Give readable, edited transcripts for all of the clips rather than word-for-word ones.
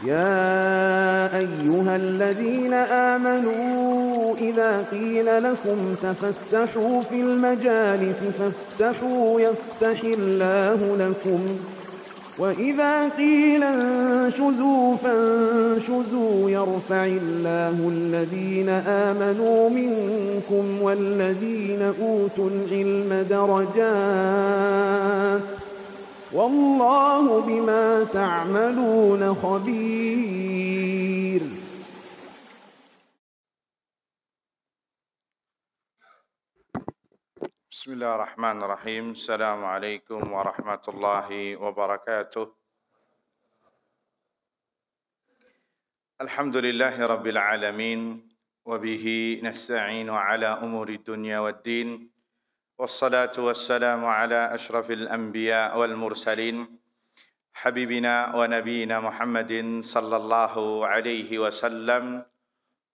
يا أيها الذين آمنوا إذا قيل لكم تفسحوا في المجالس فافسحوا يفسح الله لكم وإذا قيل انشزوا فانشزوا يرفع الله الذين آمنوا منكم والذين أوتوا العلم درجات والله بما تعملون خبير. بسم الله الرحمن الرحيم. السلام عليكم ورحمة الله وبركاته. الحمد لله رب العالمين وبه نستعين على أمور الدنيا والدين والصلاة والسلام على أشرف الأنبياء والمرسلين حبيبنا ونبينا محمد صلى الله عليه وسلم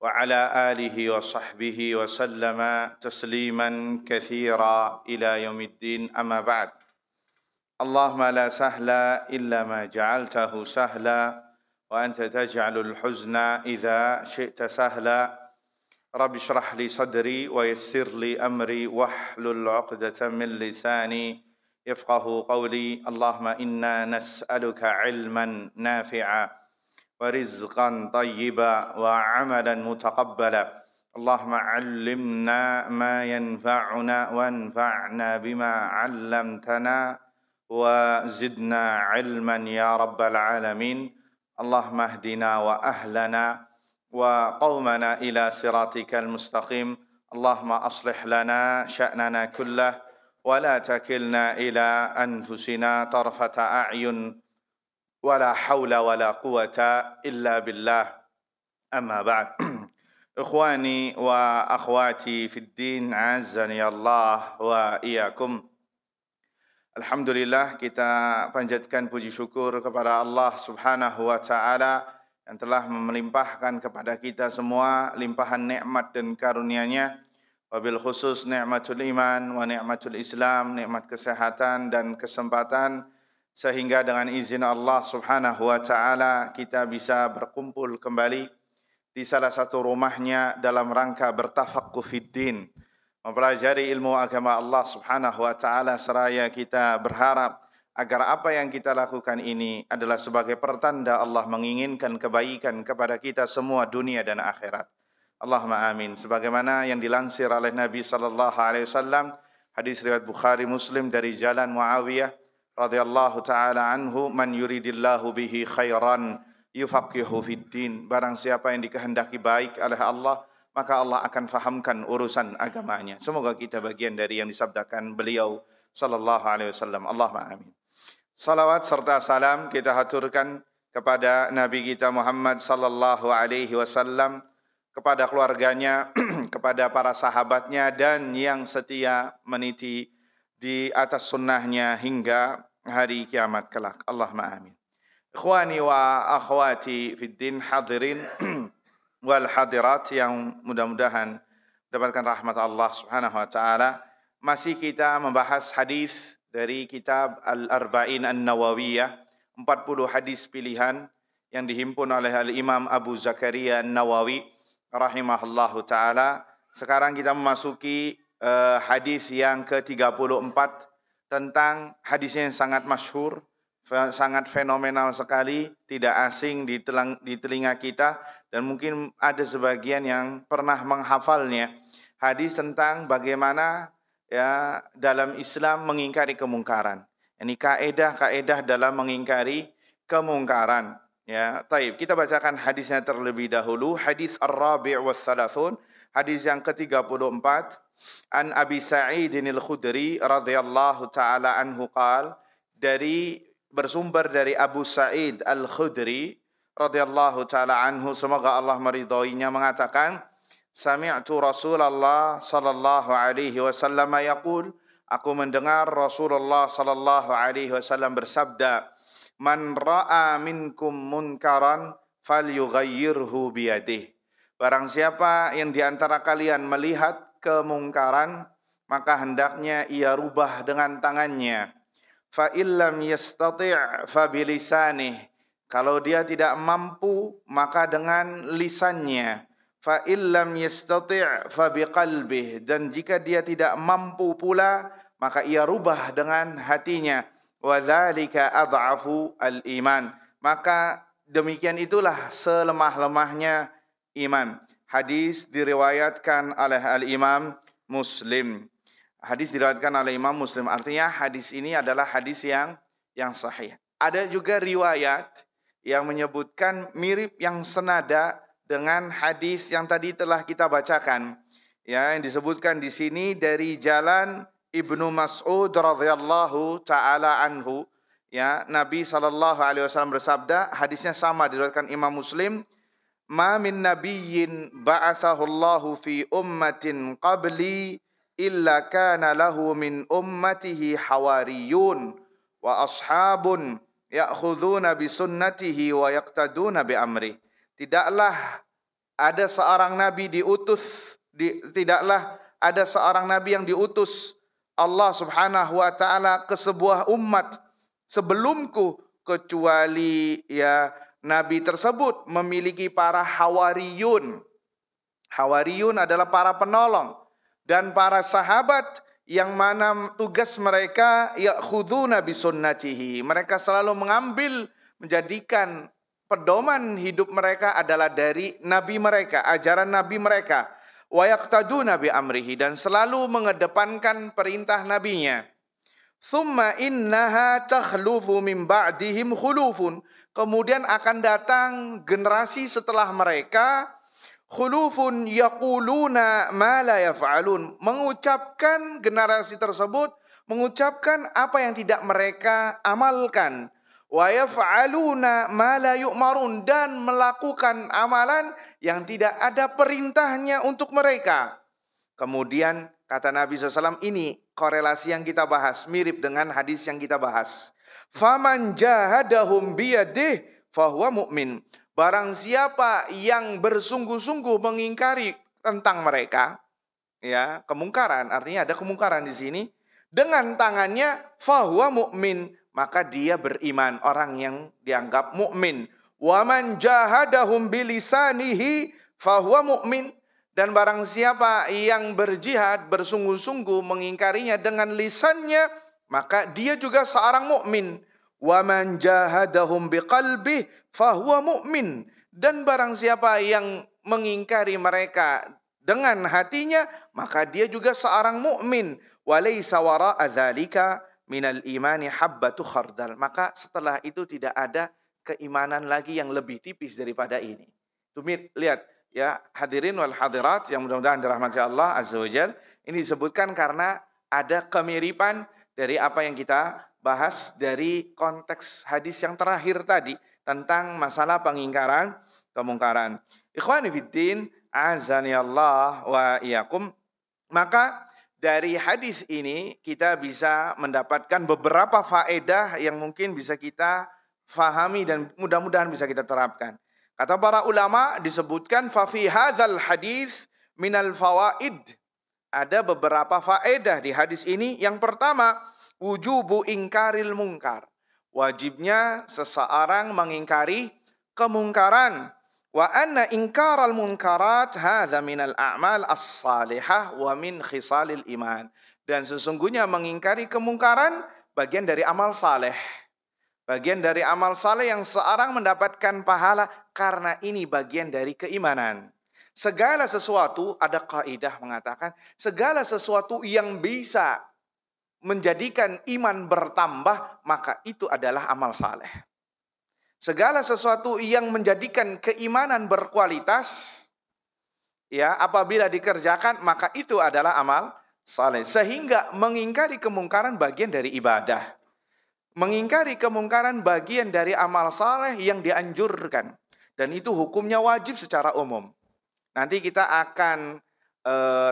وعلى آله وصحبه وسلم تسليما كثيرا إلى يوم الدين. أما بعد، اللهم لا سهل إلا ما جعلته سهلا وأنت تجعل الحزن إذا شئت سهلا. رب اشرح لي صدري ويسر لي أمري واحلل عقدة من لساني يفقه قولي. اللهم إنا نسألك علما نافعا ورزقا طيبا وعملا متقبلا. اللهم علمنا ما ينفعنا وانفعنا بما علمتنا وزدنا علما يا رب العالمين. اللهم اهدنا وأهلنا وقومنا إلى صراطك المستقيم. اللهم أصلح لنا شأننا كله ولا تكلنا إلى أنفسنا طرفة أعين ولا حول ولا قوة إلا بالله. أما بعد. إخواني وأخواتي في الدين عزني الله وإياكم. Alhamdulillah, kita panjatkan puji syukur kepada Allah Subhanahu wa Ta'ala yang telah melimpahkan kepada kita semua limpahan nikmat dan karunia-Nya, wabil khusus nikmatul iman wa nikmatul Islam, nikmat kesehatan dan kesempatan, sehingga dengan izin Allah Subhanahu wa Ta'ala kita bisa berkumpul kembali di salah satu rumahnya dalam rangka bertafaqquh fid din, mempelajari ilmu agama Allah Subhanahu wa Ta'ala, seraya kita berharap agar apa yang kita lakukan ini adalah sebagai pertanda Allah menginginkan kebaikan kepada kita semua dunia dan akhirat. Allahumma amin. Sebagaimana yang dilansir oleh Nabi sallallahu alaihi wasallam, hadis riwayat Bukhari Muslim dari jalan Muawiyah radhiyallahu taala anhu, man yuridillahu bihi khairan yufaqihu fid din. Barang siapa yang dikehendaki baik oleh Allah, maka Allah akan fahamkan urusan agamanya. Semoga kita bagian dari yang disabdakan beliau sallallahu alaihi wasallam. Allahumma amin. Salawat serta salam kita haturkan kepada Nabi kita Muhammad sallallahu alaihi wasallam, kepada keluarganya, kepada para sahabatnya, dan yang setia meniti di atas sunnahnya hingga hari kiamat kelak. Allahumma amin. Ikhwani wa akhwati fid din, hadirin wal hadirat yang mudah-mudahan mendapatkan rahmat Allah Subhanahu wa Ta'ala. Masih kita membahas hadis dari kitab Al-Arba'in An-Nawawiyah, 40 hadis pilihan yang dihimpun oleh Al-Imam Abu Zakaria An-Nawawi rahimahullahu ta'ala. Sekarang kita memasuki hadis yang ke-34 tentang hadis yang sangat masyhur, sangat fenomenal sekali, tidak asing di telinga kita, dan mungkin ada sebagian yang pernah menghafalnya. Hadis tentang bagaimana ya dalam Islam mengingkari kemungkaran. Ini kaedah-kaedah dalam mengingkari kemungkaran. Ya, taib. Kita bacakan hadisnya terlebih dahulu. Hadis Ar-Rabi' wa Thalathun, hadis yang ke-34. An Abi Sa'id Al-Khudri radhiyallahu taala anhu qala, bersumber dari Abu Sa'id Al-Khudri radhiyallahu taala anhu, semoga Allah meridhoinya, mengatakan, sami'tu Rasulullah sallallahu alaihi wasallam yaqul, aku mendengar Rasulullah sallallahu alaihi wasallam bersabda, man ra'a minkum munkaran falyughayyirhu biyadihi. Barang siapa yang di antara kalian melihat kemungkaran, maka hendaknya ia rubah dengan tangannya. Fa illam yastati' fa bilisanih. Kalau dia tidak mampu, maka dengan lisannya. Fa illam yastati' fa biqalbih. Dan jika dia tidak mampu pula, maka ia rubah dengan hatinya. Wa dzalika adhafu al-iman. Maka demikian itulah selemah-lemahnya iman. Hadis diriwayatkan oleh al-Imam Muslim. Hadis diriwayatkan oleh Imam Muslim. Artinya hadis ini adalah hadis yang sahih. Ada juga riwayat yang menyebutkan mirip yang senada dengan hadis yang tadi telah kita bacakan. Ya, yang disebutkan di sini dari jalan Ibnu Mas'ud radhiyallahu taala anhu. Ya, Nabi SAW bersabda, hadisnya sama diriwayatkan Imam Muslim, "Ma min nabiyyin ba'athahu Allahu fi ummatin qabli illa kana lahu min ummatihi hawariyun wa ashabun ya'khuduna bi sunnatihi wa yaqtaduna bi amri." Tidaklah ada seorang nabi tidaklah ada seorang nabi yang diutus Allah Subhanahu wa taala ke sebuah umat sebelumku kecuali ya nabi tersebut memiliki para hawariyun. Hawariyun adalah para penolong dan para sahabat yang mana tugas mereka ya'khuduna bi sunnatihi. Mereka selalu menjadikan pedoman hidup mereka adalah dari nabi mereka, ajaran nabi mereka. Wa yaqtaduna bi amrihi, dan selalu mengedepankan perintah nabinya. Thumma innaha takhlufu min ba'dihim khulufun. Kemudian akan datang generasi setelah mereka, khulufun yaquluna ma la yaf'alun, mengucapkan, generasi tersebut mengucapkan apa yang tidak mereka amalkan. Wa yaf'aluna ma la yu'marun, dan melakukan amalan yang tidak ada perintahnya untuk mereka. Kemudian kata Nabi SAW, ini korelasi yang kita bahas, mirip dengan hadis yang kita bahas. Faman jahadahum biyadih fahuwa mu'min. Barang siapa yang bersungguh-sungguh mengingkari tentang mereka, ya, kemungkaran, artinya ada kemungkaran di sini, dengan tangannya, fahuwa mu'min, maka dia beriman, orang yang dianggap mukmin. Wa man jahadahum bilisanihi fahuwa mu'min. Dan barang siapa yang berjihad, bersungguh-sungguh mengingkarinya dengan lisannya, maka dia juga seorang mukmin. Wa man jahadahum biqalbih fahuwa mu'min. Dan barang siapa yang mengingkari mereka dengan hatinya, maka dia juga seorang mukmin. Wa laysa wara'a dzalika minal imani habbatu khardal. Maka setelah itu tidak ada keimanan lagi yang lebih tipis daripada ini. Lihat ya hadirin wal hadirat yang mudah-mudahan dirahmati Allah Azza wa Jalla. Ini disebutkan karena ada kemiripan dari apa yang kita bahas dari konteks hadis yang terakhir tadi tentang masalah pengingkaran kemungkaran. Ikhwani fiddin, azani Allah wa iyyakum. Maka dari hadis ini kita bisa mendapatkan beberapa faedah yang mungkin bisa kita fahami dan mudah-mudahan bisa kita terapkan. Kata para ulama disebutkan fa fi hadzal hadis minal fawaid. Ada beberapa faedah di hadis ini. Yang pertama, wujubu ingkaril mungkar. Wajibnya seseorang mengingkari kemungkaran. Wa anna ingkaral munkarat hadza minal a'mal as-salihah wa min khisalil iman. Dan sesungguhnya mengingkari kemungkaran bagian dari amal saleh. Bagian dari amal saleh yang seorang mendapatkan pahala karena ini bagian dari keimanan. Segala sesuatu, ada kaidah mengatakan, segala sesuatu yang bisa menjadikan iman bertambah, maka itu adalah amal saleh. Segala sesuatu yang menjadikan keimanan berkualitas, ya, apabila dikerjakan, maka itu adalah amal saleh. Sehingga mengingkari kemungkaran bagian dari ibadah. Mengingkari kemungkaran bagian dari amal saleh yang dianjurkan. Dan itu hukumnya wajib secara umum. Nanti kita akan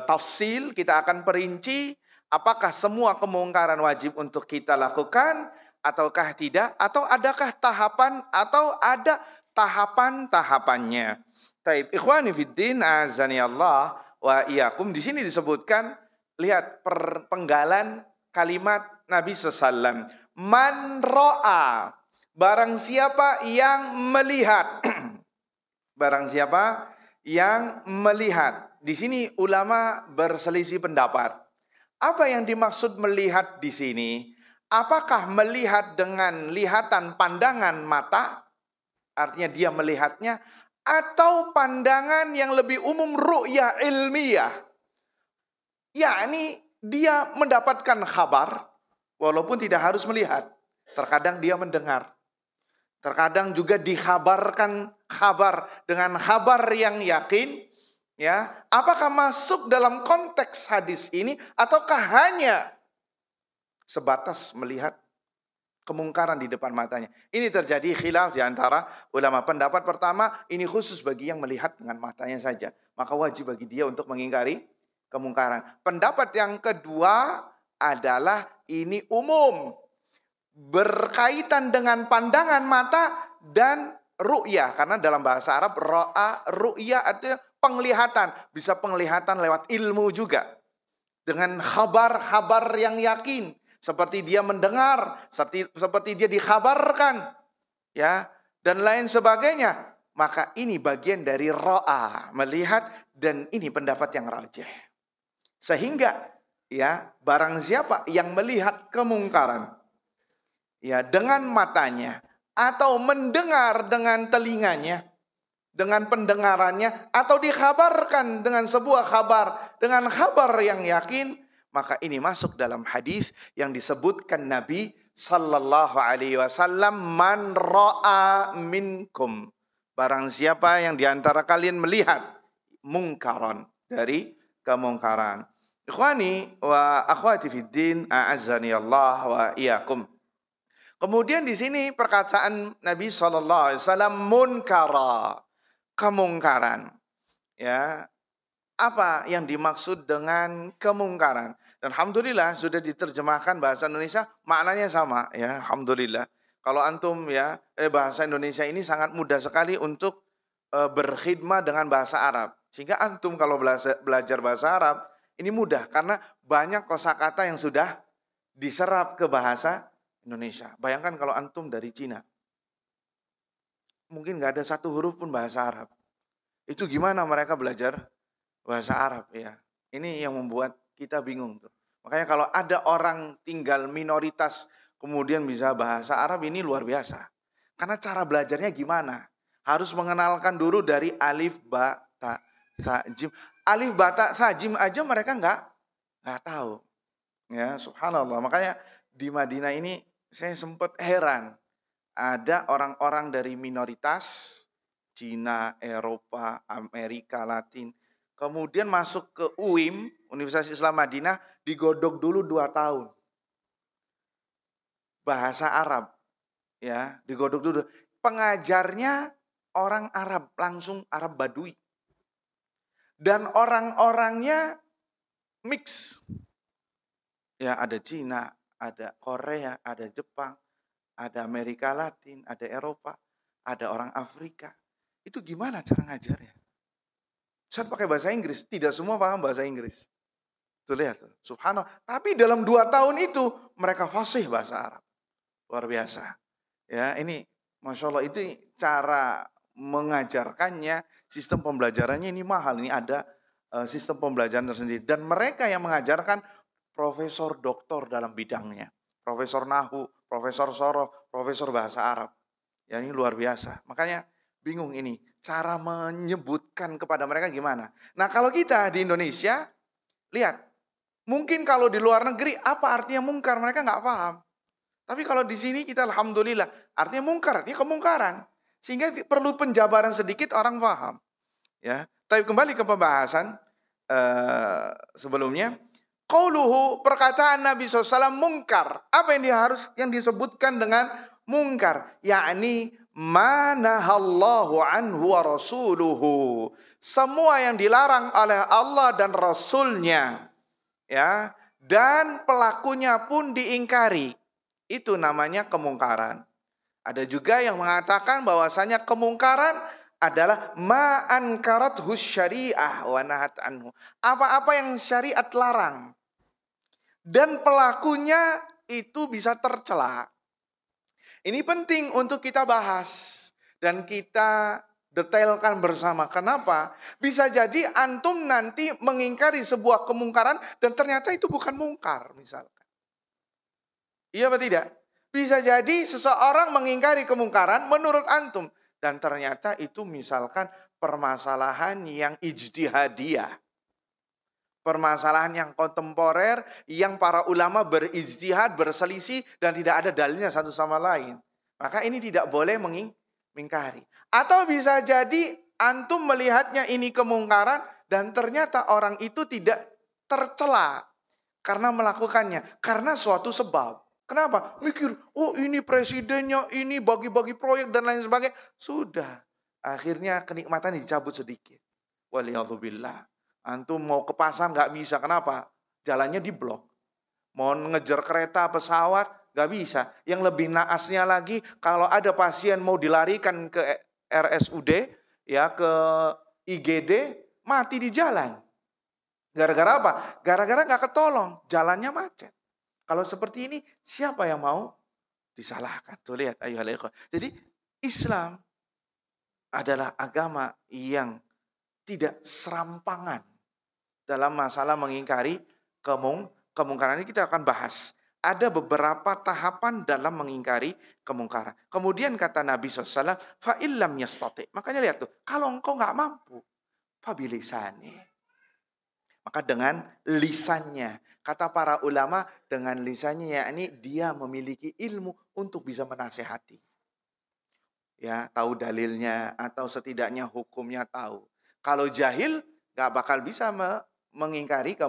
tafsil, kita akan perinci apakah semua kemungkaran wajib untuk kita lakukan ataukah tidak, atau adakah tahapan atau ada tahapan-tahapannya. Taib ikhwani fiddin azani Allah wa iyyakum. Di sini disebutkan, lihat penggalan kalimat Nabi SAW. Man ro'a, Barang siapa yang melihat. Barang siapa yang melihat. Di sini ulama berselisih pendapat. Apa yang dimaksud melihat di sini? Apakah melihat dengan lihatan pandangan mata? Artinya dia melihatnya. Atau pandangan yang lebih umum ru'yah ilmiah. Yakni dia mendapatkan kabar. Walaupun tidak harus melihat. Terkadang dia mendengar. Terkadang juga dikhabarkan kabar dengan kabar yang yakin. Ya, apakah masuk dalam konteks hadis ini ataukah hanya sebatas melihat kemungkaran di depan matanya? Ini terjadi khilaf di antara ulama. Pendapat pertama, ini khusus bagi yang melihat dengan matanya saja. Maka wajib bagi dia untuk mengingkari kemungkaran. Pendapat yang kedua adalah ini umum. Berkaitan dengan pandangan mata dan ru'yah. Karena dalam bahasa Arab, ro'a, ru'yah artinya penglihatan. Bisa penglihatan lewat ilmu juga. Dengan kabar-kabar yang yakin. Seperti dia mendengar, seperti dia dikhabarkan, ya, dan lain sebagainya. Maka ini bagian dari ro'a, melihat, dan ini pendapat yang rajih. Sehingga, ya, barang siapa yang melihat kemungkaran, ya, dengan matanya atau mendengar dengan telinganya, dengan pendengarannya, atau dikhabarkan dengan sebuah kabar, dengan kabar yang yakin, maka ini masuk dalam hadis yang disebutkan Nabi sallallahu alaihi wasallam, man ra'a minkum. Barang siapa yang diantara kalian melihat mungkaran, dari kemungkaran. Ikhwani wa akhwati fid din, a'azzani Allah wa iyyakum. Kemudian di sini perkataan Nabi sallallahu alaihi wasallam munkara, kemungkaran. Ya. Apa yang dimaksud dengan kemungkaran? Dan alhamdulillah sudah diterjemahkan bahasa Indonesia, maknanya sama, ya, alhamdulillah. Kalau antum, ya, bahasa Indonesia ini sangat mudah sekali untuk berkhidmah dengan bahasa Arab. Sehingga antum kalau belajar bahasa Arab ini mudah karena banyak kosakata yang sudah diserap ke bahasa Indonesia. Bayangkan kalau antum dari Cina, mungkin nggak ada satu huruf pun bahasa Arab. Itu gimana mereka belajar bahasa Arab, ya. Ini yang membuat kita bingung tuh. Makanya kalau ada orang tinggal minoritas kemudian bisa bahasa Arab, ini luar biasa. Karena cara belajarnya gimana? Harus mengenalkan dulu dari alif, ba, ta, sa, jim. Alif, ba, ta, sa, jim aja mereka nggak tahu. Ya, subhanallah. Makanya di Madinah ini saya sempat heran. Ada orang-orang dari minoritas Cina, Eropa, Amerika Latin, kemudian masuk ke UIM, Universitas Islam Madinah, digodok dulu 2 tahun. Bahasa Arab, ya, digodok dulu. Pengajarnya orang Arab, langsung Arab Badui. Dan orang-orangnya mix. Ya, ada Cina, ada Korea, ada Jepang, ada Amerika Latin, ada Eropa, ada orang Afrika. Itu gimana cara ngajarnya? Saya pakai bahasa Inggris, tidak semua paham bahasa Inggris. Tuh lihat, subhanallah. Tapi dalam 2 tahun itu mereka fasih bahasa Arab. Luar biasa. Ya, ini Masya Allah, itu cara mengajarkannya, sistem pembelajarannya ini mahal. Ini ada sistem pembelajaran tersendiri. Dan mereka yang mengajarkan profesor doktor dalam bidangnya. Profesor Nahu, Profesor Soroh, Profesor Bahasa Arab. Ya, ini luar biasa. Makanya bingung ini. Cara menyebutkan kepada mereka gimana. Nah, kalau kita di Indonesia, lihat. Mungkin kalau di luar negeri, apa artinya mungkar? Mereka nggak paham. Tapi kalau di sini kita alhamdulillah. Artinya mungkar, artinya kemungkaran. Sehingga perlu penjabaran sedikit orang paham. Ya. Tapi kembali ke pembahasan sebelumnya. Qauluhu, perkataan Nabi SAW mungkar. Apa yang disebutkan dengan mungkar? Yakni manahallahu anhu wa rasuluhu. Semua yang dilarang oleh Allah dan Rasulnya, ya, dan pelakunya pun diingkari. Itu namanya kemungkaran. Ada juga yang mengatakan bahwasanya kemungkaran adalah ma'ankarathu syariah wa nahat anhu. Apa-apa yang syariat larang dan pelakunya itu bisa tercela. Ini penting untuk kita bahas dan kita detailkan bersama. Kenapa? Bisa jadi antum nanti mengingkari sebuah kemungkaran dan ternyata itu bukan mungkar misalkan. Iya apa tidak? Bisa jadi seseorang mengingkari kemungkaran menurut antum dan ternyata itu misalkan permasalahan yang ijtihadiyah. Permasalahan yang kontemporer, yang para ulama berijtihad, berselisih, dan tidak ada dalilnya satu sama lain. Maka ini tidak boleh mengingkari. Atau bisa jadi antum melihatnya ini kemungkaran, dan ternyata orang itu tidak tercela karena melakukannya. Karena suatu sebab. Kenapa? Mikir, oh ini presidennya, ini bagi-bagi proyek, dan lain sebagainya. Sudah. Akhirnya kenikmatan dicabut sedikit. Waliyadzubillah. Antum mau ke pasar nggak bisa. Kenapa? Jalannya diblok. Mau ngejar kereta, pesawat, nggak bisa. Yang lebih naasnya lagi, kalau ada pasien mau dilarikan ke RSUD, ya ke IGD, mati di jalan. Gara-gara apa? Gara-gara nggak ketolong, jalannya macet. Kalau seperti ini, siapa yang mau disalahkan? Tuh lihat, ayyuhal ikhwah. Jadi Islam adalah agama yang tidak serampangan dalam masalah mengingkari kemungkaran. Ini kita akan bahas. Ada beberapa tahapan dalam mengingkari kemungkaran. Kemudian kata Nabi SAW, fa'illam yastati'. Makanya lihat tuh, kalau engkau nggak mampu, fabilisani. Maka dengan lisannya. Kata para ulama, dengan lisannya yakni dia memiliki ilmu untuk bisa menasehati. Ya, tahu dalilnya atau setidaknya hukumnya tahu. Kalau jahil, nggak bakal bisa mengingkari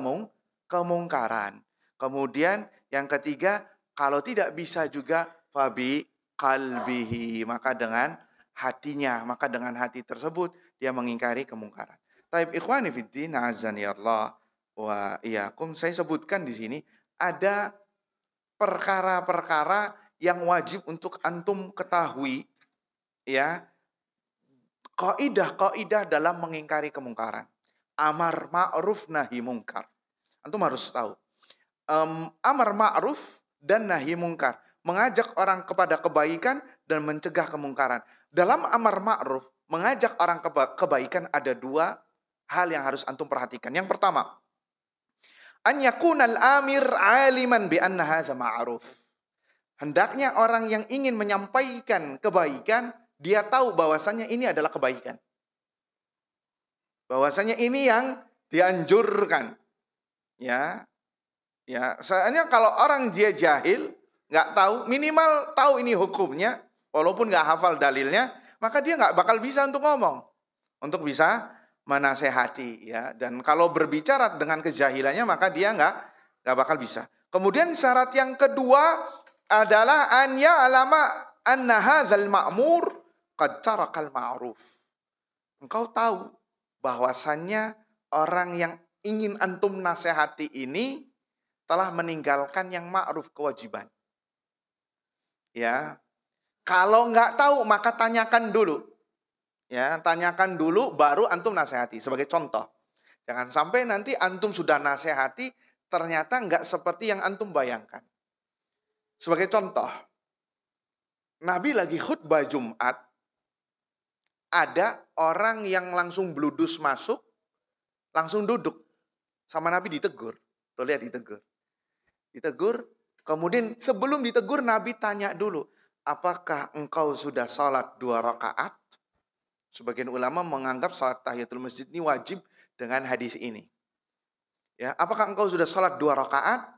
kemungkaran. Kemudian yang ketiga, kalau tidak bisa juga fabi qalbihi, maka dengan hatinya, maka dengan hati tersebut dia mengingkari kemungkaran. Taib ikhwani fiddin, azani Allah wa iyyakum. Saya sebutkan di sini ada perkara-perkara yang wajib untuk antum ketahui, ya. Kaidah-kaidah dalam mengingkari kemungkaran. Amar ma'ruf nahi mungkar. Antum harus tahu. Amar ma'ruf dan nahi mungkar. Mengajak orang kepada kebaikan dan mencegah kemungkaran. Dalam amar ma'ruf, mengajak orang kebaikan ada dua hal yang harus antum perhatikan. Yang pertama, an yakunal amir aliman bi anna hadza ma'ruf. Hendaknya orang yang ingin menyampaikan kebaikan, dia tahu bahwasannya ini adalah kebaikan. Bahwasanya ini yang dianjurkan. Ya. Ya, soalnya kalau orang dia jahil, nggak tahu, minimal tahu ini hukumnya, walaupun nggak hafal dalilnya, maka dia nggak bakal bisa untuk ngomong. Untuk bisa menasehati, ya. Dan kalau berbicara dengan kejahilannya, maka dia nggak bakal bisa. Kemudian syarat yang kedua adalah an ya'lama anna hadzal ma'mur qad tarakal ma'ruf. Engkau tahu bahwasannya orang yang ingin antum nasihati ini telah meninggalkan yang ma'ruf, kewajiban. Ya. Kalau nggak tahu maka tanyakan dulu. Ya, tanyakan dulu baru antum nasihati. Sebagai contoh. Jangan sampai nanti antum sudah nasihati ternyata nggak seperti yang antum bayangkan. Sebagai contoh, Nabi lagi khutbah Jumat, ada orang yang langsung bludus masuk, langsung duduk. Sama Nabi ditegur. Tuh lihat ditegur. Ditegur, kemudian sebelum ditegur Nabi tanya dulu, apakah engkau sudah salat 2 rakaat? Sebagian ulama menganggap salat tahiyatul masjid ini wajib dengan hadis ini. Ya, apakah engkau sudah salat 2 rakaat?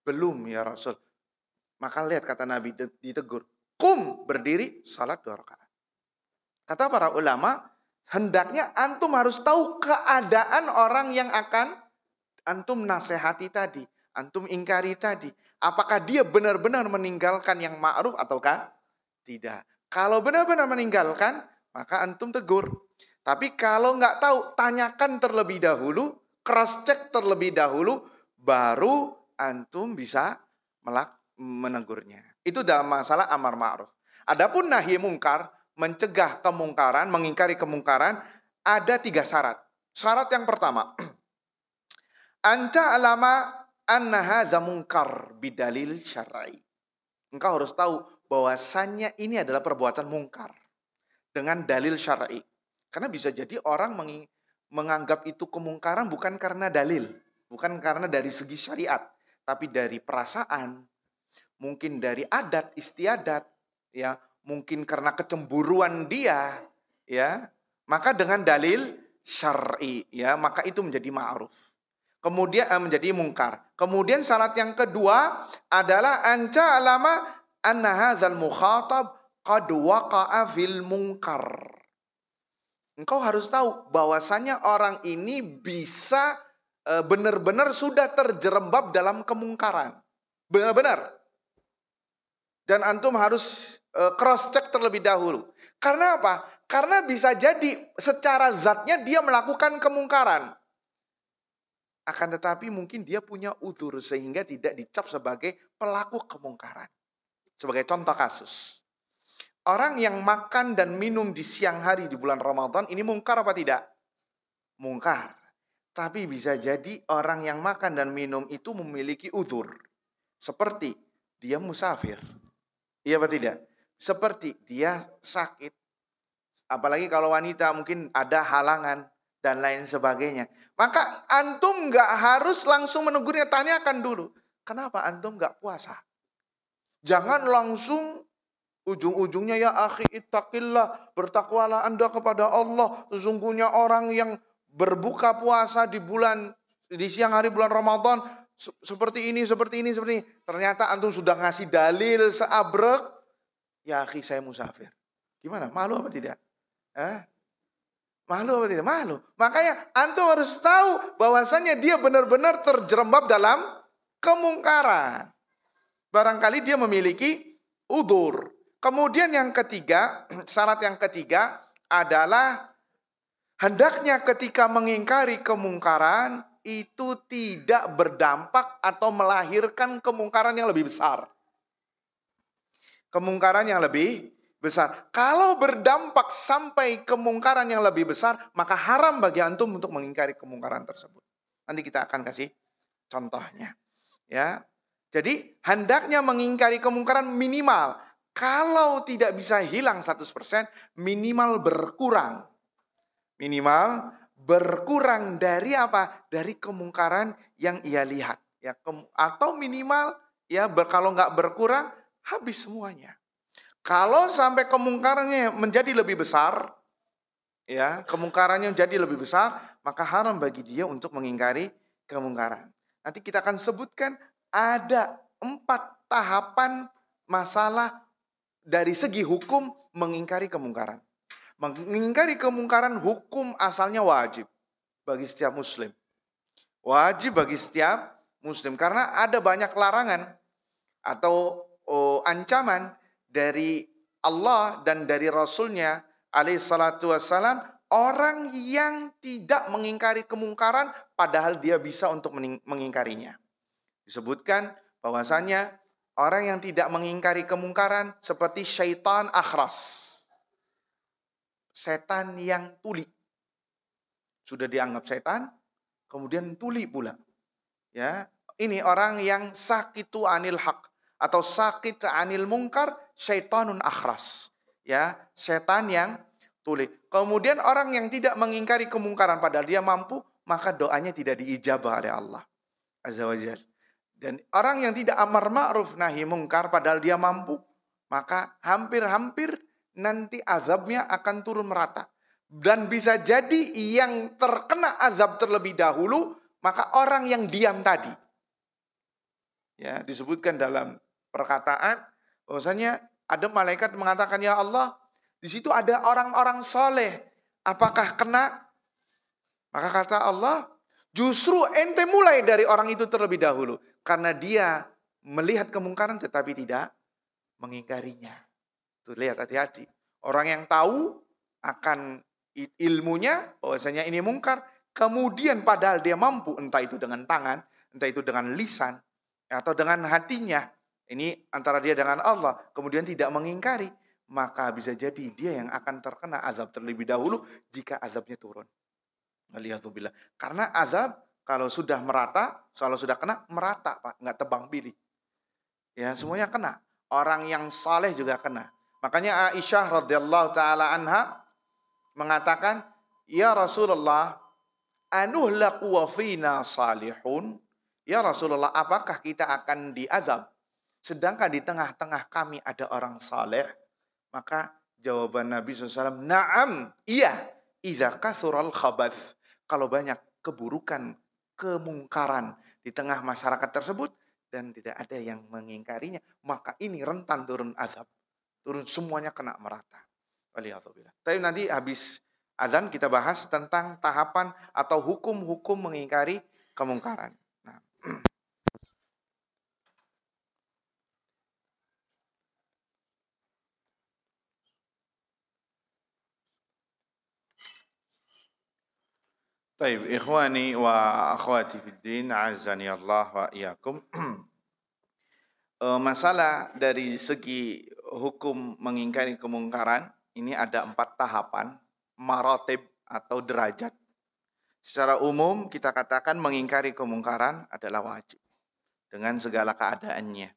Belum ya Rasul. Maka lihat kata Nabi ditegur, kum, berdiri, salat 2 rakaat. Kata para ulama, hendaknya antum harus tahu keadaan orang yang akan antum nasihati tadi, antum ingkari tadi. Apakah dia benar-benar meninggalkan yang ma'ruf ataukah tidak. Kalau benar-benar meninggalkan, maka antum tegur. Tapi kalau nggak tahu, tanyakan terlebih dahulu, cross check terlebih dahulu, baru antum bisa menegurnya. Itu dalam masalah amar ma'ruf. Adapun nahi mungkar, mencegah kemungkaran, mengingkari kemungkaran, ada 3 syarat. Syarat yang pertama, anta alama anna hadza munkar bidalil syar'i. Engkau harus tahu bahwasannya ini adalah perbuatan mungkar dengan dalil syar'i. Karena bisa jadi orang menganggap itu kemungkaran bukan karena dalil, bukan karena dari segi syariat, tapi dari perasaan, mungkin dari adat istiadat, ya, mungkin karena kecemburuan dia, ya. Maka dengan dalil syar'i, ya, maka itu menjadi ma'ruf. Kemudian menjadi mungkar. Kemudian syarat yang kedua adalah anca alama anna hadzal mukhatab qad waqa'a fil munkar. Engkau harus tahu bahwasannya orang ini bisa benar-benar sudah terjerembab dalam kemungkaran. Benar-benar. Dan antum harus cross check terlebih dahulu. Karena apa? Karena bisa jadi secara zatnya dia melakukan kemungkaran. Akan tetapi mungkin dia punya udzur sehingga tidak dicap sebagai pelaku kemungkaran. Sebagai contoh kasus. Orang yang makan dan minum di siang hari di bulan Ramadan ini mungkar apa tidak? Mungkar. Tapi bisa jadi orang yang makan dan minum itu memiliki udzur. Seperti dia musafir. Iya apa tidak? Seperti dia sakit. Apalagi kalau wanita mungkin ada halangan dan lain sebagainya. Maka antum nggak harus langsung menegurnya, tanyakan dulu. Kenapa antum nggak puasa? Jangan langsung ujung-ujungnya, ya akhi ittaqillah, bertakwalah Anda kepada Allah. Sesungguhnya orang yang berbuka puasa di siang hari bulan Ramadan seperti ini. Ternyata antum sudah ngasih dalil seabrek. Ya akhi, saya musafir. Gimana? Malu apa tidak? Malu apa tidak? Malu. Makanya antum harus tahu bahwasannya dia benar-benar terjerembab dalam kemungkaran. Barangkali dia memiliki udzur. Kemudian yang ketiga, syarat yang ketiga adalah hendaknya ketika mengingkari kemungkaran itu tidak berdampak atau melahirkan kemungkaran yang lebih besar. Kemungkaran yang lebih besar. Kalau berdampak sampai kemungkaran yang lebih besar, maka haram bagi antum untuk mengingkari kemungkaran tersebut. Nanti kita akan kasih contohnya. Ya. Jadi hendaknya mengingkari kemungkaran minimal. Kalau tidak bisa hilang 100%, minimal berkurang. Minimal berkurang dari apa? Dari kemungkaran yang ia lihat. Ya, atau minimal, ya, kalau nggak berkurang, habis semuanya. Kalau sampai kemungkarannya menjadi lebih besar, ya, kemungkarannya menjadi lebih besar, maka haram bagi dia untuk mengingkari kemungkaran. Nanti kita akan sebutkan ada 4 tahapan masalah dari segi hukum mengingkari kemungkaran. Mengingkari kemungkaran hukum asalnya wajib bagi setiap muslim. Wajib bagi setiap muslim. Karena ada banyak larangan atau ancaman dari Allah dan dari Rasulnya alaihi salatu wassalam, orang yang tidak mengingkari kemungkaran padahal dia bisa untuk mengingkarinya. Disebutkan bahwasanya orang yang tidak mengingkari kemungkaran seperti syaitan akhras. Setan yang tuli. Sudah dianggap setan, kemudian tuli pula. Ya, ini orang yang sakitu anil haq atau sakit anil mungkar, syaitanun akhras. Ya, setan yang tuli. Kemudian orang yang tidak mengingkari kemungkaran padahal dia mampu, maka doanya tidak diijabah oleh Allah Azza wa Jalla. Dan orang yang tidak amar ma'ruf nahi mungkar padahal dia mampu, maka hampir-hampir nanti azabnya akan turun merata. Dan bisa jadi yang terkena azab terlebih dahulu, maka orang yang diam tadi. Ya, disebutkan dalam perkataan bahwasanya ada malaikat mengatakan, ya Allah, di situ ada orang-orang soleh. Apakah kena? Maka kata Allah, justru ente mulai dari orang itu terlebih dahulu. Karena dia melihat kemungkaran tetapi tidak mengingkarinya. Tuh, lihat, hati-hati. Orang yang tahu akan ilmunya bahwasanya ini mungkar, kemudian padahal dia mampu, entah itu dengan tangan, entah itu dengan lisan, atau dengan hatinya. Ini antara dia dengan Allah, kemudian tidak mengingkari, maka bisa jadi dia yang akan terkena azab terlebih dahulu jika azabnya turun. Waliyadzubillah. Karena azab kalau sudah merata, kalau sudah kena, merata Pak, nggak tebang pilih. Ya, semuanya kena. orang yang saleh juga kena. Makanya Aisyah radhiyallahu taala anha mengatakan, "Ya Rasulullah, anuhlaqu wa fina salihun?" Ya Rasulullah, apakah kita akan diazab sedangkan di tengah-tengah kami ada orang saleh? Maka jawaban Nabi SAW, "Na'am, iya, iza kasural khabath." Kalau banyak keburukan, kemungkaran di tengah masyarakat tersebut dan tidak ada yang mengingkarinya, maka ini rentan turun azab. Turun semuanya kena merata. Waliyadzubillah. Tapi nanti habis azan kita bahas tentang tahapan atau hukum-hukum mengingkari kemungkaran. Nah. Baik, ikhwani wa akhwati fiddin, azani Allah wa iyyakum. Masalah dari segi hukum mengingkari kemungkaran, ini ada 4 tahapan, maratib atau derajat. Secara umum kita katakan mengingkari kemungkaran adalah wajib dengan segala keadaannya.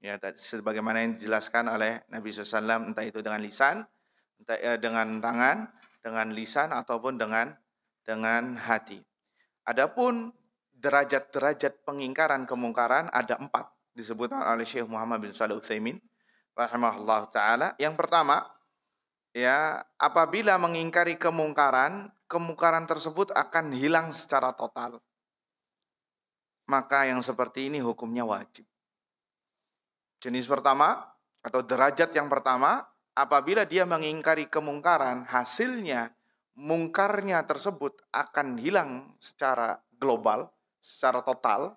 Ya, sebagaimana yang dijelaskan oleh Nabi SAW, entah itu dengan lisan, entah dengan tangan, dengan lisan ataupun dengan hati. Adapun derajat-derajat pengingkaran kemungkaran ada 4 disebutkan oleh Syekh Muhammad bin Shalih Utsaimin rahimahullah taala. Yang pertama, ya, apabila mengingkari kemungkaran, kemungkaran tersebut akan hilang secara total. Maka yang seperti ini hukumnya wajib. Jenis pertama atau derajat yang pertama, apabila dia mengingkari kemungkaran, hasilnya mungkarnya tersebut akan hilang secara global, secara total,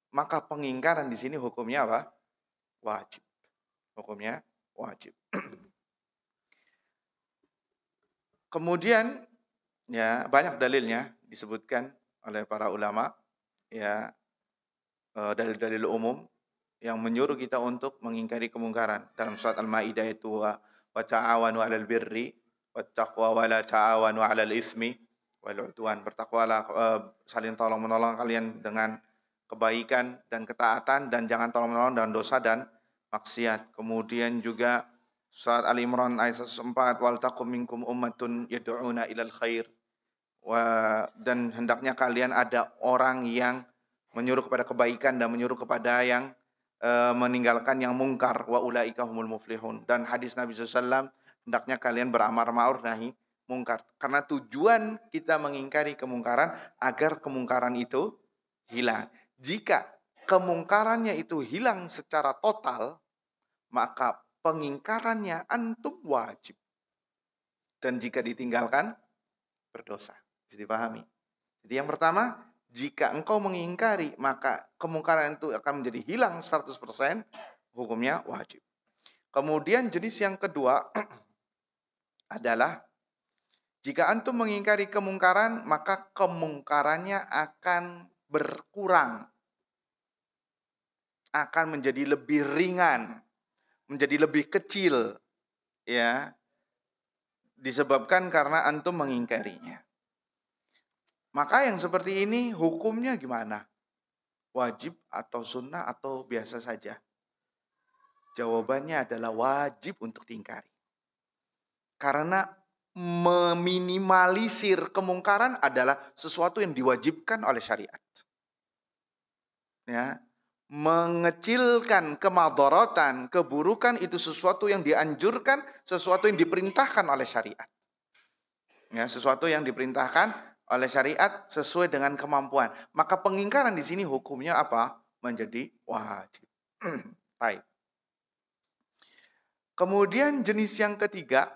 maka pengingkaran di sini hukumnya apa? Wajib. Hukumnya wajib. Kemudian ya banyak dalilnya disebutkan oleh para ulama, ya, dalil-dalil umum yang menyuruh kita untuk mengingkari kemungkaran. Dalam surat Al-Maidah itu wa ta'awanu 'alal birri wattaqwa wa la ta'awanu 'alal itsmi wal 'udwan. Bertakwalah, saling tolong-menolong kalian dengan kebaikan dan ketaatan, dan jangan tolong-menolong dengan dosa dan maksiat. Kemudian juga surat Al-Imran ayat 104, wal taqum minkum ummatun yad'una ilal khair. Dan hendaknya kalian ada orang yang menyuruh kepada kebaikan dan menyuruh kepada yang meninggalkan yang mungkar, wa ulaika humul muflihun. Dan hadis Nabi SAW, hendaknya kalian beramar ma'ruf nahi mungkar. Karena tujuan kita mengingkari kemungkaran agar kemungkaran itu hilang. Jika kemungkarannya itu hilang secara total, maka pengingkarannya antum wajib. Dan jika ditinggalkan, berdosa. Jadi pahami. Jadi yang pertama, jika engkau mengingkari, maka kemungkaran itu akan menjadi hilang 100%, hukumnya wajib. Kemudian jenis yang kedua adalah, jika antum mengingkari kemungkaran, maka kemungkarannya akan berkurang. Akan menjadi lebih ringan, menjadi lebih kecil, ya, disebabkan karena antum mengingkarinya. Maka yang seperti ini hukumnya gimana? Wajib atau sunnah atau biasa saja? Jawabannya adalah wajib untuk diingkari. Karena meminimalisir kemungkaran adalah sesuatu yang diwajibkan oleh syariat. Ya, mengecilkan kemadharatan, keburukan itu sesuatu yang dianjurkan, sesuatu yang diperintahkan oleh syariat. Ya, sesuatu yang diperintahkan oleh syariat sesuai dengan kemampuan. Maka pengingkaran di sini hukumnya apa? Menjadi wajib. Baik. Kemudian jenis yang ketiga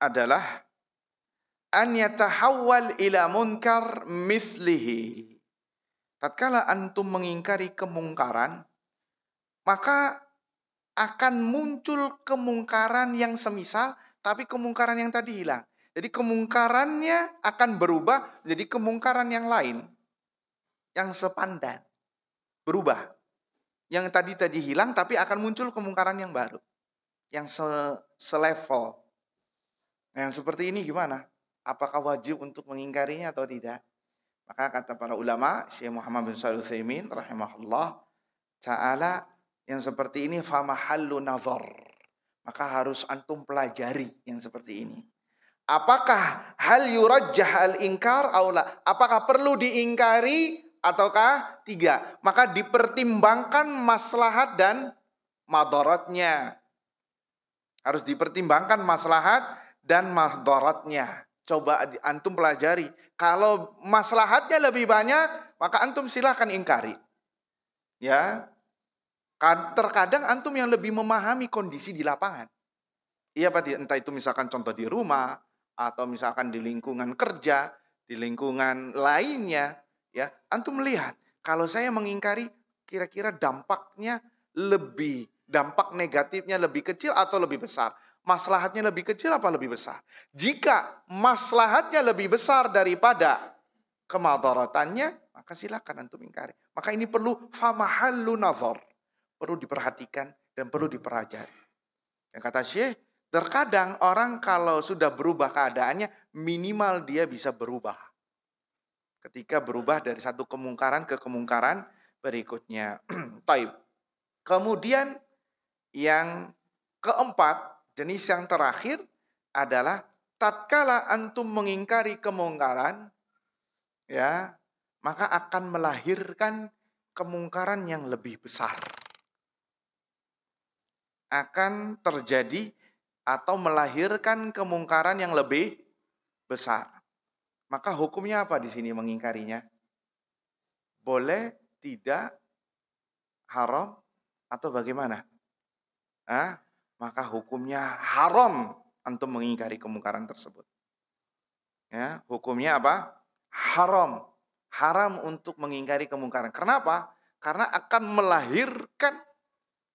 adalah an yatahawwal ila munkar mislihi. Tatkala antum mengingkari kemungkaran, maka akan muncul kemungkaran yang semisal, tapi kemungkaran yang tadi hilang. Jadi kemungkarannya akan berubah menjadi kemungkaran yang lain, yang sepandan, berubah. Yang tadi hilang, tapi akan muncul kemungkaran yang baru, yang selevel. Yang seperti ini gimana? Apakah wajib untuk mengingkarinya atau tidak? Maka kata para ulama, Syekh Muhammad bin Shalih Utsaimin rahimahullah ta'ala, Yang seperti ini famahallu nazar. Maka harus antum pelajari yang seperti ini. Apakah hal yurajjah al-inkar aula? Apakah perlu diingkari ataukah tidak? Maka dipertimbangkan maslahat dan madaratnya. Harus dipertimbangkan maslahat dan madaratnya. Coba antum pelajari. Kalau maslahatnya lebih banyak, maka antum silahkan ingkari. Ya. Terkadang antum yang lebih memahami kondisi di lapangan. Iya Pak, entah itu misalkan contoh di rumah, atau misalkan di lingkungan kerja, di lingkungan lainnya, ya, antum melihat kalau saya mengingkari kira-kira dampak negatifnya lebih kecil atau lebih besar, maslahatnya lebih kecil apa lebih besar. Jika maslahatnya lebih besar daripada kemadaratannya, maka silakan antum ingkari. Maka ini perlu famahallu nazar, perlu diperhatikan dan perlu dipelajari. Yang kata Syekh, terkadang orang kalau sudah berubah keadaannya, minimal dia bisa berubah. Ketika berubah dari satu kemungkaran ke kemungkaran berikutnya. Taib. Kemudian yang keempat, jenis yang terakhir adalah tatkala antum mengingkari kemungkaran, ya, maka akan melahirkan kemungkaran yang lebih besar. Akan terjadi atau melahirkan kemungkaran yang lebih besar. Maka hukumnya apa di sini mengingkarinya? Boleh, tidak, haram, atau bagaimana? Maka hukumnya haram antum mengingkari kemungkaran tersebut. Ya, hukumnya apa? Haram. Haram untuk mengingkari kemungkaran. Kenapa? Karena akan melahirkan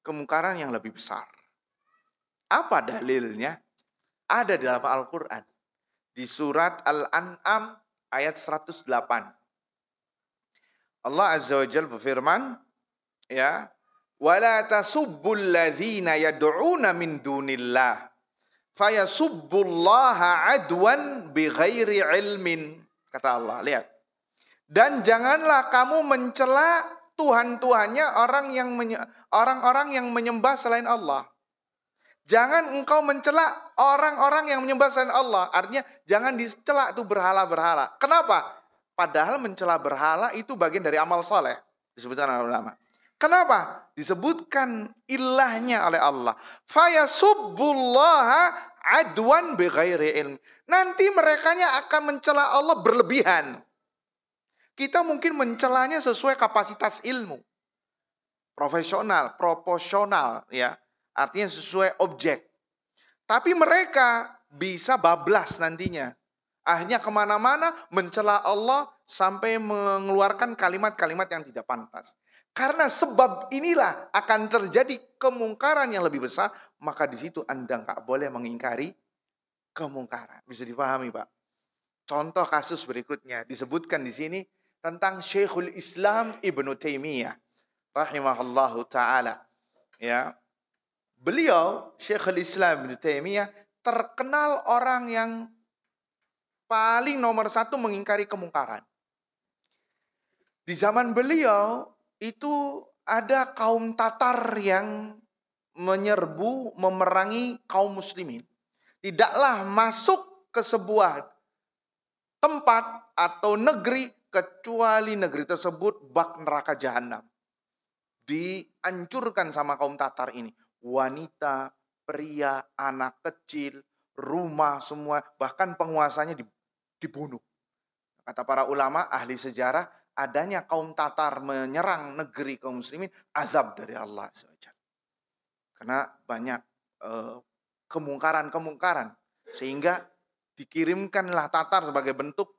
kemungkaran yang lebih besar. Apa dalilnya? Ada di dalam Al-Quran. Di surat Al-An'am ayat 108. Allah Azza wa Jalla berfirman, ya, وَلَا تَسُبُّوا الَّذِينَ يَدْعُونَ مِن دُونِ اللَّهِ فَيَسُبُّوا اللَّهَ عَدْوًا بِغَيْرِ عِلْمٍ. Kata Allah, lihat. Dan janganlah kamu mencela Tuhan-Tuhannya orang-orang yang menyembah selain Allah. Jangan engkau mencela orang-orang yang menyembah selain Allah. Artinya jangan dicela itu berhala-berhala. Kenapa? Padahal mencela berhala itu bagian dari amal soleh. Disebutkan oleh ulama. Kenapa? Disebutkan ilahnya oleh Allah. Fayasubbullaha adwan bighairi ilm. Nanti merekanya akan mencela Allah berlebihan. Kita mungkin mencelanya sesuai kapasitas ilmu. Profesional, proporsional, ya. Artinya sesuai objek. Tapi mereka bisa bablas nantinya. Akhirnya kemana-mana mencela Allah sampai mengeluarkan kalimat-kalimat yang tidak pantas. Karena sebab inilah akan terjadi kemungkaran yang lebih besar. Maka di situ Anda nggak boleh mengingkari kemungkaran. Bisa dipahami Pak? Contoh kasus berikutnya disebutkan di sini tentang Syekhul Islam Ibnu Taimiyah rahimahullahu ta'ala. Ya. Beliau, Syekhul Islam Ibnu Taimiyah, terkenal orang yang paling nomor satu mengingkari kemungkaran. Di zaman beliau, itu ada kaum Tatar yang menyerbu, memerangi kaum muslimin. Tidaklah masuk ke sebuah tempat atau negeri, kecuali negeri tersebut bak neraka jahanam. Dihancurkan sama kaum Tatar ini. Wanita, pria, anak kecil, rumah semua, bahkan penguasanya dibunuh. Kata para ulama, ahli sejarah, adanya kaum Tatar menyerang negeri kaum muslimin, azab dari Allah SWT. Karena banyak kemungkaran-kemungkaran, sehingga dikirimkanlah Tatar sebagai bentuk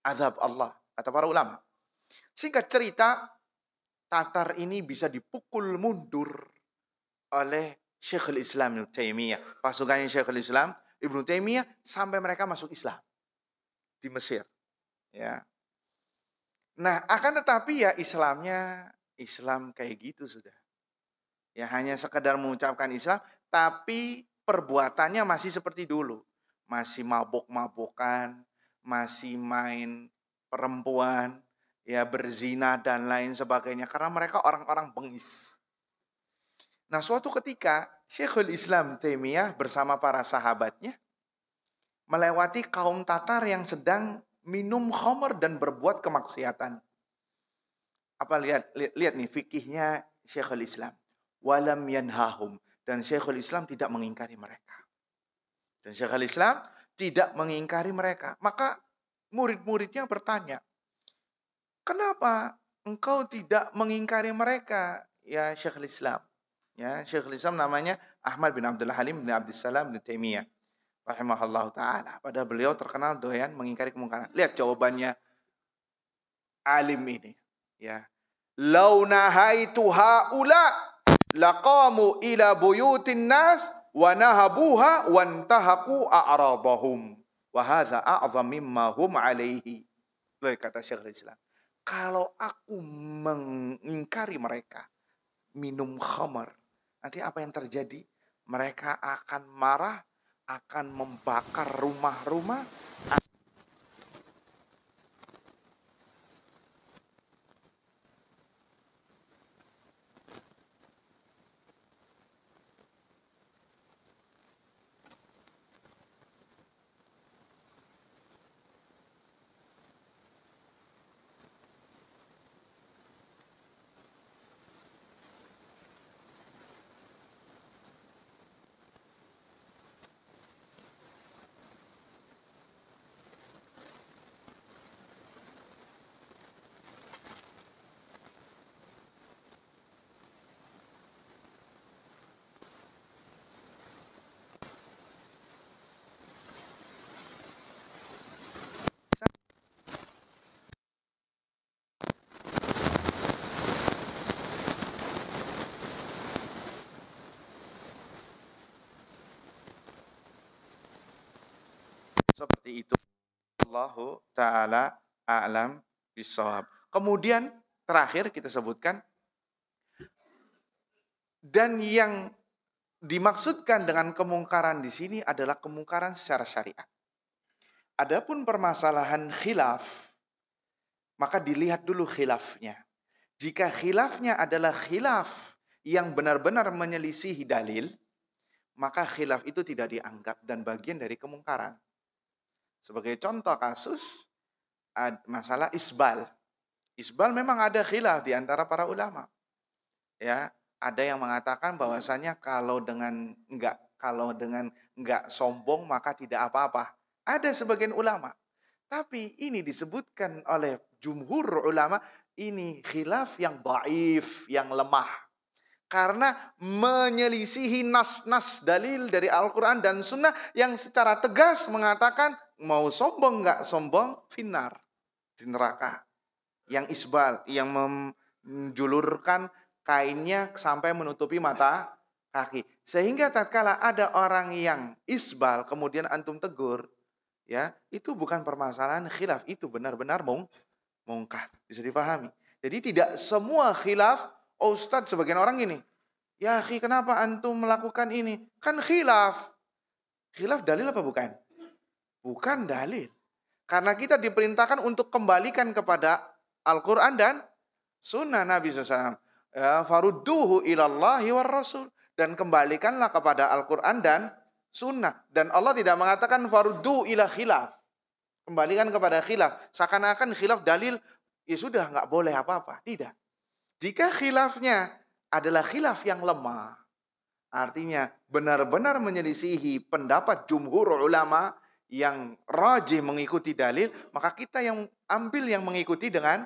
azab Allah, kata para ulama. Singkat cerita, Tatar ini bisa dipukul mundur oleh Syekhul Islam Ibnu Taimiyah. Pasukannya Syekhul Islam Ibnu Taimiyah sampai mereka masuk Islam di Mesir. Ya. Nah, akan tetapi ya Islamnya Islam kayak gitu sudah. Ya hanya sekedar mengucapkan Islam, tapi perbuatannya masih seperti dulu. Masih mabok-mabokan, masih main perempuan, ya berzina dan lain sebagainya. Karena mereka orang-orang bengis. Nah, suatu ketika Syekhul Islam Taimiyah bersama para sahabatnya melewati kaum Tatar yang sedang minum khamr dan berbuat kemaksiatan. Apa lihat nih fikihnya Syekhul Islam. Walam yanhahum, dan Syekhul Islam tidak mengingkari mereka. Dan Syekhul Islam tidak mengingkari mereka. Maka murid-muridnya bertanya, kenapa engkau tidak mengingkari mereka, ya Syekhul Islam? Ya, Syekhul Islam namanya Ahmad bin Abdul Halim bin Abdussalam bin Taimiyah rahimahullah ta'ala. Padahal beliau terkenal doyan mengingkari kemungkaran. Lihat jawabannya alim ini. Ya. Lau nahaitu haula laqamu ila buyutin nas wa nahabuha wantahaqu a'radahum. Wa hadza a'zam mimma hum alaihi. Baik, kata Syekhul Islam. Kalau aku mengingkari mereka minum khamar, nanti apa yang terjadi? Mereka akan marah, akan membakar rumah-rumah. Seperti itu. Allahu ta'ala a'lam bishawab. Kemudian terakhir kita sebutkan, dan yang dimaksudkan dengan kemungkaran di sini adalah kemungkaran secara syariat. Adapun permasalahan khilaf, maka dilihat dulu khilafnya. Jika khilafnya adalah khilaf yang benar-benar menyelisihi dalil, maka khilaf itu tidak dianggap dan bagian dari kemungkaran. Sebagai contoh kasus, masalah isbal. Isbal memang ada khilaf di antara para ulama. Ya, ada yang mengatakan bahwasanya kalau dengan enggak sombong maka tidak apa-apa. Ada sebagian ulama. Tapi ini disebutkan oleh jumhur ulama, ini khilaf yang dhaif, yang lemah. Karena menyelisihi nas-nas dalil dari Al-Quran dan Sunnah yang secara tegas mengatakan mau sombong enggak sombong, finnar, di neraka. Yang isbal, yang menjulurkan kainnya sampai menutupi mata kaki. Sehingga tatkala ada orang yang isbal, kemudian antum tegur, ya, itu bukan permasalahan khilaf, itu benar-benar mungkar. Bisa dipahami. Jadi tidak semua khilaf, oh Ustadz, sebagian orang ini, ya akhi kenapa antum melakukan ini? Kan khilaf. Khilaf dalil apa bukan? Bukan dalil. Karena kita diperintahkan untuk kembalikan kepada Al-Quran dan Sunnah Nabi SAW. Ya, farudduhu ilallahi war rasul. Dan kembalikanlah kepada Al-Quran dan Sunnah. Dan Allah tidak mengatakan faruddu ila khilaf. Kembalikan kepada khilaf. Seakan-akan khilaf dalil, ya sudah nggak boleh apa-apa. Tidak. Jika khilafnya adalah khilaf yang lemah, artinya benar-benar menyelisihi pendapat jumhur ulama yang rajih mengikuti dalil, maka kita yang ambil yang mengikuti dengan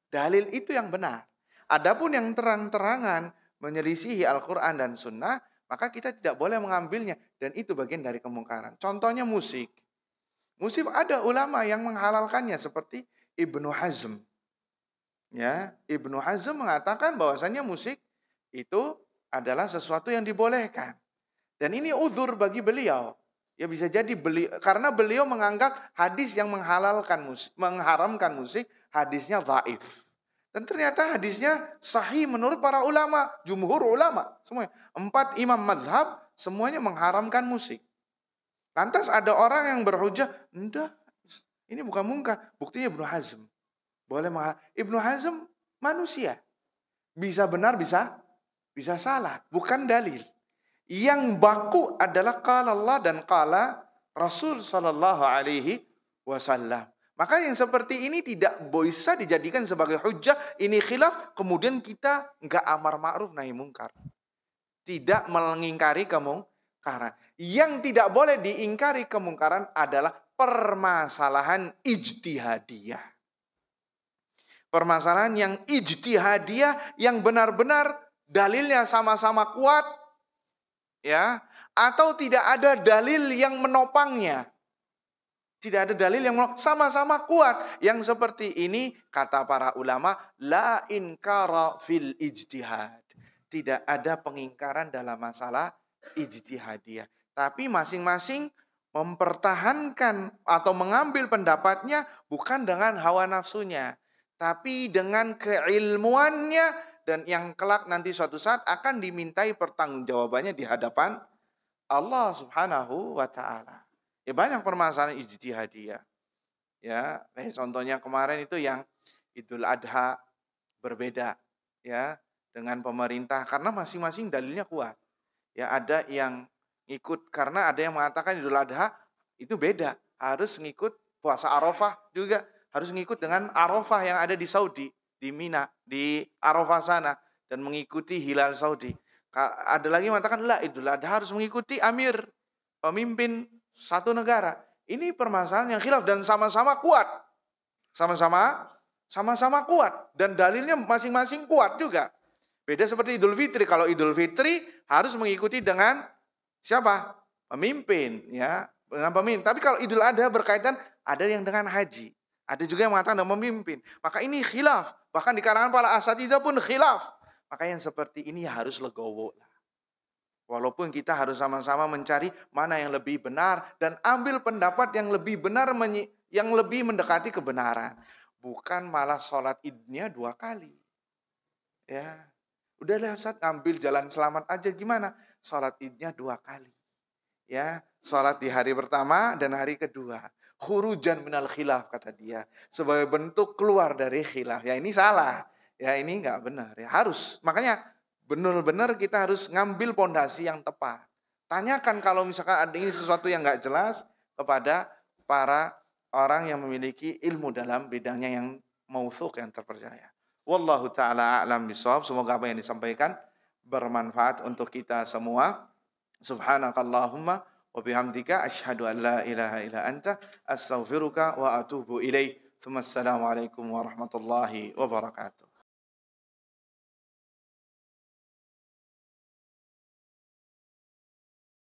dalil itu yang benar. Adapun yang terang-terangan menyelisihi Al-Quran dan Sunnah, maka kita tidak boleh mengambilnya. Dan itu bagian dari kemungkaran. Contohnya musik. Musik ada ulama yang menghalalkannya seperti Ibnu Hazm. Ya, Ibnu Hazm mengatakan bahwasannya musik itu adalah sesuatu yang dibolehkan. Dan ini uzur bagi beliau. Ya bisa jadi karena beliau menganggap hadis yang mengharamkan musik, hadisnya dhaif. Dan ternyata hadisnya sahih menurut para ulama, jumhur ulama, semuanya. 4 imam mazhab semuanya mengharamkan musik. Lantas ada orang yang berhujah, enggak, ini bukan mungkar. Buktinya Ibnu Hazm. Boleh Ibnu Hazm manusia. Bisa benar, bisa Bisa salah, bukan dalil. Yang baku adalah qala Allah dan qala Rasul sallallahu alaihi wasallam. Maka yang seperti ini tidak bisa dijadikan sebagai hujjah. Ini khilaf, kemudian kita enggak amar ma'ruf nahi mungkar. Tidak mengingkari kemungkaran. Yang tidak boleh diingkari kemungkaran adalah permasalahan ijtihadiyah. Permasalahan yang ijtihadiyah, yang benar-benar dalilnya sama-sama kuat, ya, atau tidak ada dalil yang menopangnya. Tidak ada dalil yang sama-sama kuat. Yang seperti ini, kata para ulama, la inkara fil ijtihad. Tidak ada pengingkaran dalam masalah ijtihadiyah. Tapi masing-masing mempertahankan atau mengambil pendapatnya bukan dengan hawa nafsunya, tapi dengan keilmuannya, dan yang kelak nanti suatu saat akan dimintai pertanggungjawabannya di hadapan Allah Subhanahu wa taala. Ya, banyak permasalahan ijtihadiyah. Ya, contohnya kemarin itu yang Idul Adha berbeda ya dengan pemerintah karena masing-masing dalilnya kuat. Ya, ada yang ikut karena ada yang mengatakan Idul Adha itu beda, harus ngikut puasa Arafah juga, harus ngikut dengan Arafah yang ada di Saudi, di Mina, di Arafah sana, dan mengikuti hilal Saudi. Ada lagi yang mengatakan lah Idul Adha harus mengikuti amir, pemimpin satu negara. Ini permasalahan yang khilaf dan sama-sama kuat. Sama-sama kuat dan dalilnya masing-masing kuat juga. Beda seperti Idul Fitri. Kalau Idul Fitri harus mengikuti dengan siapa? Pemimpin, ya, dengan pemimpin. Tapi kalau Idul Adha berkaitan ada yang dengan haji. Ada juga yang mengatakan dengan pemimpin. Maka ini khilaf. Bahkan di kalangan para asatidzah pun khilaf. Maka yang seperti ini harus legowo. Walaupun kita harus sama-sama mencari mana yang lebih benar dan ambil pendapat yang lebih benar, yang lebih mendekati kebenaran. Bukan malah sholat idnya 2 kali. Ya, udahlah Ustaz, ambil jalan selamat aja, gimana? Sholat idnya 2 kali. Ya, sholat di hari pertama dan hari kedua. Khurujan minal khilaf, kata dia. Sebagai bentuk keluar dari khilaf. Ya, ini salah. Ya, ini enggak benar. Ya, harus. Makanya benar-benar kita harus ngambil pondasi yang tepat. Tanyakan kalau misalkan ada ini sesuatu yang enggak jelas kepada para orang yang memiliki ilmu dalam bidangnya yang mauthuq, yang terpercaya. Wallahu ta'ala a'lam bishawab. Semoga apa yang disampaikan bermanfaat untuk kita semua. Subhanakallahumma wa bihamdika asyhadu an la ilaha illa anta astaghfiruka wa atubu ilaik. Assalamualaikum warahmatullahi wabarakatuh.